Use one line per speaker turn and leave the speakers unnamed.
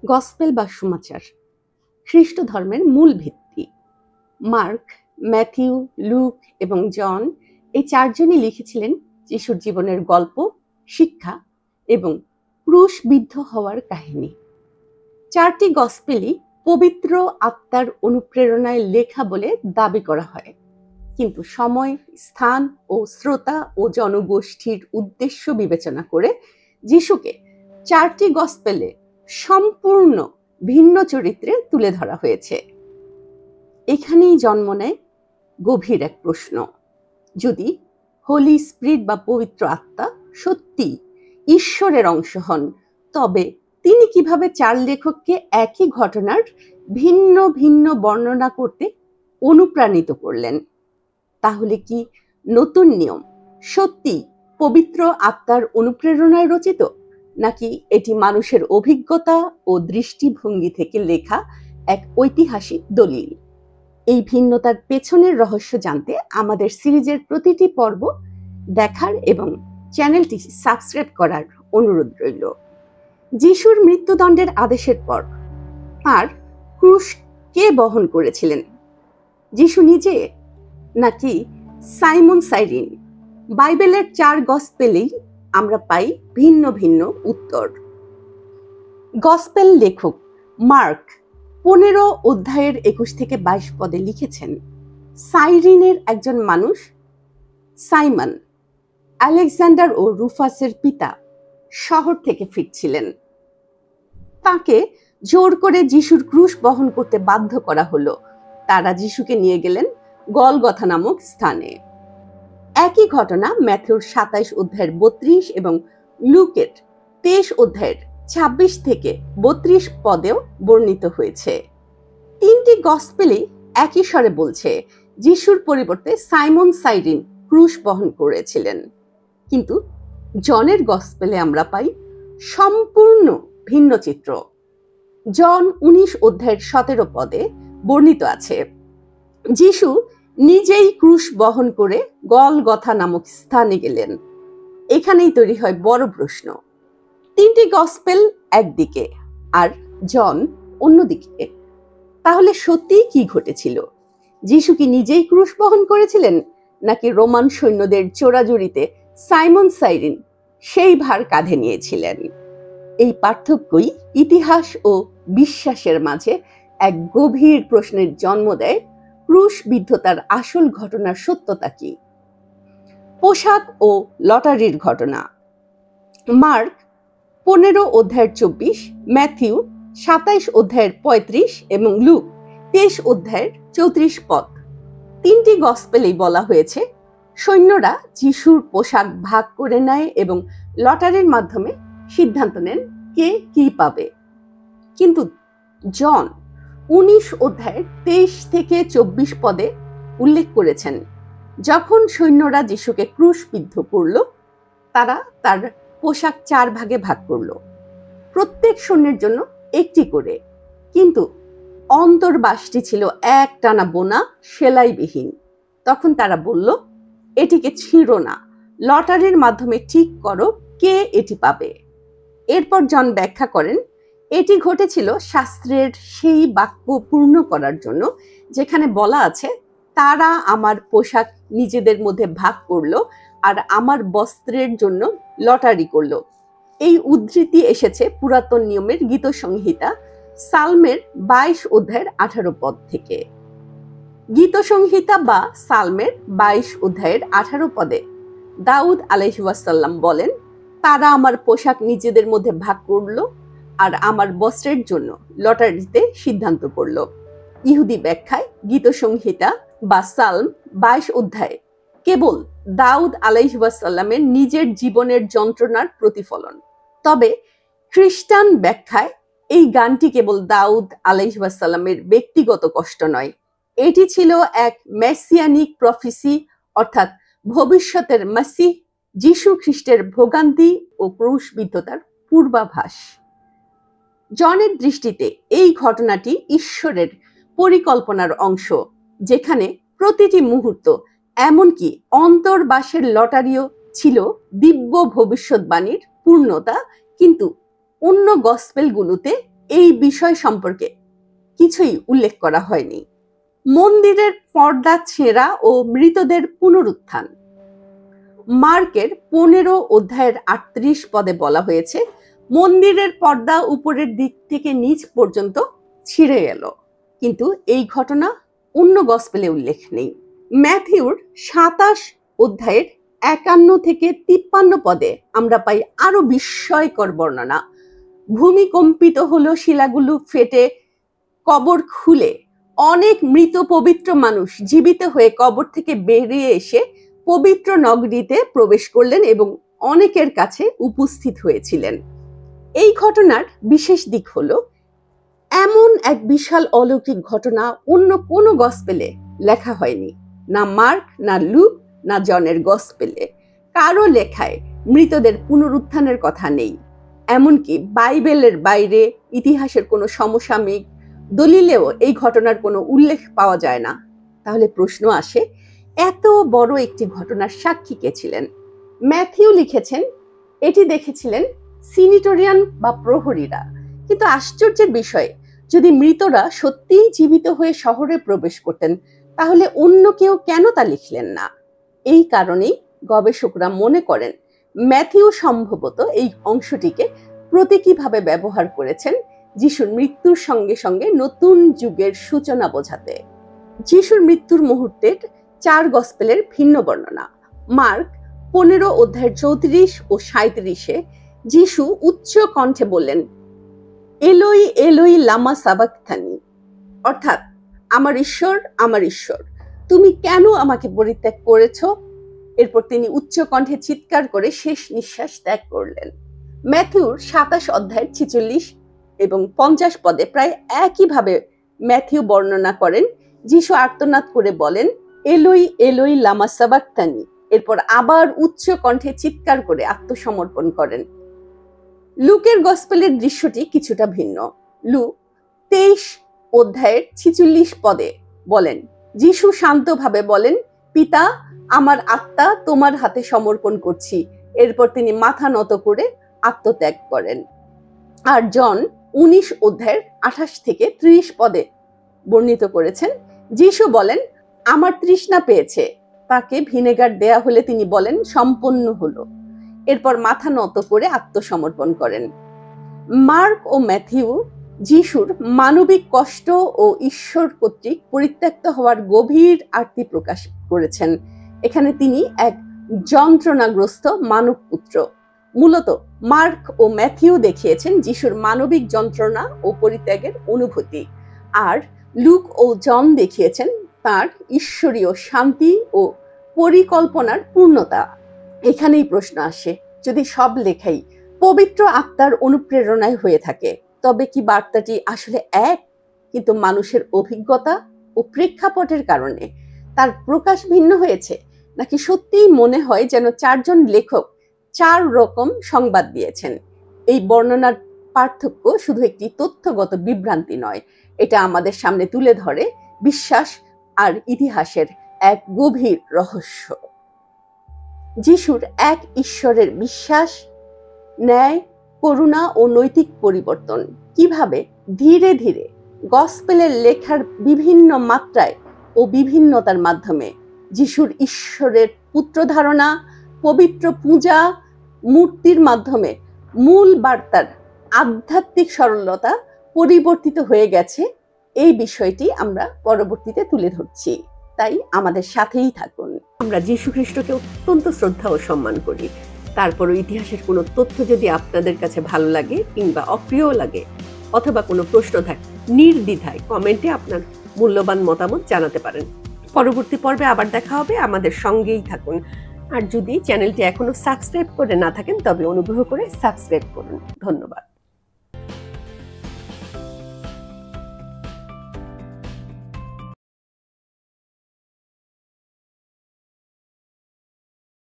Gospel বা সুমাচার খ্রিস্ট ধর্মের মূল ভিত্তি। মার্ক, ম্যাথিউ, লুক এবং জন এই চারজনই লিখেছিলেন যিশুর জীবনের গল্প, শিক্ষা এবং ক্রুশবিদ্ধ হওয়ার কাহিনী। চারটি গসপেলই পবিত্র আত্মার অনুপ্রেরণায় লেখা বলে দাবি করা হয়, কিন্তু সময়, স্থান ও শ্রোতা ও জনগোষ্ঠীর উদ্দেশ্য বিবেচনা করে যিশুকে চারটি গসপেলে সম্পূর্ণ ভিন্ন চরিত্রে তুলে ধরা হয়েছে। এখানেই জন্ম নেয় গভীর এক প্রশ্ন: যদি হোলি স্পিরিট বা পবিত্র আত্মা সত্যি ঈশ্বরের অংশ হন, তবে তিনি কিভাবে চার লেখককে একই ঘটনার ভিন্ন ভিন্ন বর্ণনা করতে অনুপ্রাণিত করলেন? তাহলে কি নতুন নিয়ম সত্যি পবিত্র আত্মার অনুপ্রেরণায় রচিত, নাকি এটি মানুষের অভিজ্ঞতা ও দৃষ্টিভঙ্গি থেকে লেখা এক ঐতিহাসিক দলিল? এই ভিন্নতার পেছনের রহস্য জানতে আমাদের সিরিজের প্রতিটি পর্ব দেখার এবং চ্যানেলটি সাবস্ক্রাইব করার অনুরোধ রইল। যিশুর মৃত্যুদণ্ডের আদেশের পর তার ক্রুশ কে বহন করেছিলেন? যিশু নিজে, নাকি সাইমন সাইরিন? বাইবেলের চার গসপেলেই আমরা পাই ভিন্ন ভিন্ন উত্তর। গসপেল লেখক মার্ক 15 অধ্যায়ের 21 থেকে 22 পদে লিখেছেন, সাইরিনের একজন মানুষ সাইমন, আলেকজান্ডার ও রুফাসের পিতা, শহর থেকে ফিরছিলেন। তাকে জোর করে যিশুর ক্রুশ বহন করতে বাধ্য করা হলো। তারা যিশুকে নিয়ে গেলেন গলগথা নামক স্থানে। একই ঘটনা ম্যাথিউর 27 অধ্যায়ের 32 এবং লুকের 23 অধ্যায়ের 26 থেকে 32 পদেও বর্ণিত হয়েছে। তিনটি গসপেলই একই স্বরে বলছে যিশুর পরিবর্তে সাইমন সাইরিন ক্রুশ বহন করেছিলেন, কিন্তু জনের গসপেলে আমরা পাই সম্পূর্ণ ভিন্ন চিত্র। জন 19 অধ্যায়ের 17 পদে বর্ণিত আছে, যিশু নিজেই ক্রুশ বহন করে গলগথা নামক স্থানে গেলেন। এখানেই তৈরি হয় বড় প্রশ্ন: তিনটি গসপেল একদিকে আর জন অন্যদিকে, তাহলে সত্যি কি ঘটেছিল? যিশু কি নিজেই ক্রুশ বহন করেছিলেন, নাকি রোমান সৈন্যদের চোরাজুরিতে সাইমন সাইরিন সেই ভার কাঁধে নিয়েছিলেন? এই পার্থক্যই ইতিহাস ও বিশ্বাসের মাঝে এক গভীর প্রশ্নের জন্ম দেয়: ক্রুশবিদ্ধতার আসল ঘটনার সত্যতা কি? পোশাক ও লটারির ঘটনা। মার্ক 15 অধ্যায়ের 24, ম্যাথিউ 27 অধ্যায়ের 35 এবং লুক 23 অধ্যায়ের 34 পদ। তিনটি গসপেলেই বলা হয়েছে সৈন্যরা যিশুর পোশাক ভাগ করে নেয় এবং লটারির মাধ্যমে সিদ্ধান্ত নেন কে কি পাবে। কিন্তু জন 19 অধ্যায়ের 23 থেকে 24 পদে উল্লেখ করেছেন, যখন সৈন্যরা যিশুকে ক্রুশবিদ্ধ করল, তারা তার পোশাক 4 ভাগে ভাগ করল, প্রত্যেক সৈন্যের জন্য একটি করে। কিন্তু অন্তর্বাসটি ছিল একটানা বোনা, সেলাইবিহীন। তখন তারা বলল, এটিকে ছিঁড়ো না, লটারির মাধ্যমে ঠিক করো কে এটি পাবে। এরপর জন ব্যাখ্যা করেন, এটি ঘটেছিল শাস্ত্রের সেই বাক্য পূর্ণ করার জন্য যেখানে বলা আছে, তারা আমার পোশাক নিজেদের মধ্যে ভাগ করলো আর আমার বস্ত্রের জন্য লটারি করলো। এই উদ্ধৃতি এসেছে পুরাতন নিয়মের গীত সংহিতা সালমের 22 অধ্যায়ের 18 পদ থেকে। গীত সংহিতা বা সালমের 22 অধ্যায়ের 18 পদে দাউদ আলাইহিস সালাম বলেন, তারা আমার পোশাক নিজেদের মধ্যে ভাগ করলো আর আমার বস্ত্রের জন্য লটারিতে সিদ্ধান্ত করলো। ইহুদি ব্যাখ্যায় গীত সংহিতা বা সালম 22 অধ্যায় কেবল দাউদ আলাইহিস সালামের নিজের জীবনের যন্ত্রণার প্রতিফলন। তবে খ্রিস্টান ব্যাখ্যায় এই গানটি কেবল দাউদ আলাইহিস সালামের ব্যক্তিগত কষ্ট নয়, এটি ছিল এক মেসিয়ানিক প্রফেসি, অর্থাৎ ভবিষ্যতের মাসিহ যিশু খ্রিস্টের ভোগান্তি ও ক্রুশবিদ্ধতার পূর্বাভাস। জনের দৃষ্টিতে এই ঘটনাটি ঈশ্বরের পরিকল্পনার অংশ, যেখানে প্রতিটি মুহূর্ত, এমনকি অন্তর্বাসের লটারিও ছিল দিব্য ভবিষ্যৎবাণীর পূর্ণতা। কিন্তু অন্য গসপেলগুলোতে এই বিষয় সম্পর্কে কিছুই উল্লেখ করা হয়নি। মন্দিরের পর্দা ছেঁড়া ও মৃতদের পুনরুত্থান। মার্কের 15 অধ্যায়ের 38 পদে বলা হয়েছে, মন্দিরের পর্দা উপরের দিক থেকে নিচ পর্যন্ত ছিঁড়ে এলো, কিন্তু এই ঘটনা অন্য গসপেলে উল্লেখ নেই। ম্যাথিউর 27 অধ্যায়ের 51 থেকে 53 পদে আমরা পাই আরো বিস্ময়কর বর্ণনা। ভূমিকম্পিত হলো, শিলাগুলো ফেটে কবর খুলে অনেক মৃত পবিত্র মানুষ জীবিত হয়ে কবর থেকে বেরিয়ে এসে পবিত্র নগরীতে প্রবেশ করলেন এবং অনেকের কাছে উপস্থিত হয়েছিলেন। এই ঘটনার বিশেষ দিক হলো, এমন এক বিশাল অলৌকিক ঘটনা অন্য কোনো গসপেলে লেখা হয়নি। না মার্ক, না লুক, না জনের গসপেলে কারো লেখায় মৃতদের পুনরুত্থানের কথা নেই। এমনকি বাইবেলের বাইরে ইতিহাসের কোনো সমসাময়িক দলিলেও এই ঘটনার কোনো উল্লেখ পাওয়া যায় না। তাহলে প্রশ্ন আসে, এত বড় একটি ঘটনার সাক্ষী কে ছিলেন? ম্যাথিউ লিখেছেন, এটি দেখেছিলেন সিনিটোরিয়ান বা প্রহরীরা। কিন্তু আশ্চর্যের বিষয়, যদি মৃতরা সত্যিই জীবিত হয়ে শহরে প্রবেশ করতেন, তাহলে অন্য কেউ কেন তা লিখলেন না? এই কারণেই গবেষকরা মনে করেন ম্যাথিউ সম্ভবত এই অংশটিকে প্রতীকীভাবে ব্যবহার করেছেন যিশুর মৃত্যুর সঙ্গে সঙ্গে নতুন যুগের সূচনা বোঝাতে। যিশুর মৃত্যুর মুহূর্তের 4 গসপেলের ভিন্ন বর্ণনা। মার্ক 15 অধ্যায়ের 34 ও 37-এ যিশু উচ্চ কণ্ঠে বললেন, এলোই এলোই লামা সাবাকথানি, অর্থাৎ আমার ঈশ্বর, তুমি কেন আমাকে পরিত্যাগ করেছো? এরপর তিনি উচ্চ কণ্ঠে চিৎকার করে শেষ নিঃশ্বাস ত্যাগ করলেন। ম্যাথিউর 27 অধ্যায়ের 46 এবং 50 পদে প্রায় একইভাবে ম্যাথিউ বর্ণনা করেন, যিশু আর্তনাদ করে বলেন, এলোই এলোই লামা সাবাকথানি। এরপর আবার উচ্চ কণ্ঠে চিৎকার করে আত্মসমর্পণ করেন। লুকের গসপেলের দৃশ্যটি কিছুটা ভিন্ন। লুক 23 অধ্যায়ের 46 পদে বলেন, যিশু শান্তভাবে বলেন, পিতা, আমার আত্মা তোমার হাতে সমর্পণ করছি। এরপর তিনি মাথা নত করে আত্মত্যাগ করেন। আর জন 19 অধ্যায়ের 28 থেকে 30 পদে বর্ণিত করেছেন, যিশু বলেন, আমার তৃষ্ণা পেয়েছে। তাকে ভিনেগার দেয়া হলে তিনি বলেন, সম্পন্ন হলো। এরপর মাথা নত করে আত্মসমর্পণ করেন। মার্ক ও ম্যাথিউ যিশুর মানবিক কষ্ট ও ঈশ্বর কর্তৃক পরিত্যক্ত হওয়ার গভীর আর্তি প্রকাশ করেছেন। এখানে তিনি এক যন্ত্রণাগ্রস্ত মানব পুত্র। মূলত মার্ক ও ম্যাথিউ দেখিয়েছেন যিশুর মানবিক যন্ত্রণা ও পরিত্যাগের অনুভূতি, আর লুক ও জন দেখিয়েছেন তার ঈশ্বরীয় শান্তি ও পরিকল্পনার পূর্ণতা। এখানেই প্রশ্ন আসে, যদি সব লেখাই পবিত্র আত্মার অনুপ্রেরণায় হয়ে থাকে, তবে কি বার্তাটি আসলে এক, কিন্তু মানুষের অভিজ্ঞতা ও প্রেক্ষাপটের কারণে তার প্রকাশ ভিন্ন হয়েছে? নাকি সত্যিই মনে হয় যেন 4 জন লেখক 4 রকম সংবাদ দিয়েছেন? এই বর্ণনার পার্থক্য শুধু একটি তথ্যগত বিভ্রান্তি নয়, এটা আমাদের সামনে তুলে ধরে বিশ্বাস আর ইতিহাসের এক গভীর রহস্য। যিশুর এক ঈশ্বরের বিশ্বাস, ন্যায়, করুণা ও নৈতিক পরিবর্তন কিভাবে ধীরে ধীরে গসপেলের লেখার বিভিন্ন মাত্রায় ও বিভিন্নতার মাধ্যমে যিশুর ঈশ্বরের পুত্র ধারণা, পবিত্র পূজা, মূর্তির মাধ্যমে মূল বার্তার আধ্যাত্মিক সরলতা পরিবর্তিত হয়ে গেছে, এই বিষয়টি আমরা পরবর্তীতে তুলে ধরছি। তাই আমাদের সাথেই থাকুন। আমরা যীশু খ্রিস্টকে অত্যন্ত শ্রদ্ধা ও সম্মান করি। তারপরও ইতিহাসের কোনো তথ্য যদি আপনাদের কাছে ভালো লাগে কিংবা অপ্রিয় লাগে, অথবা কোনো প্রশ্ন থাকে, নির্দ্বিধায় কমেন্টে আপনার মূল্যবান মতামত জানাতে পারেন। পরবর্তী পর্বে আবার দেখা হবে, আমাদের সঙ্গেই থাকুন। আর যদি চ্যানেলটি এখনো সাবস্ক্রাইব করে না থাকেন, তবে অনুগ্রহ করে সাবস্ক্রাইব করুন। ধন্যবাদ।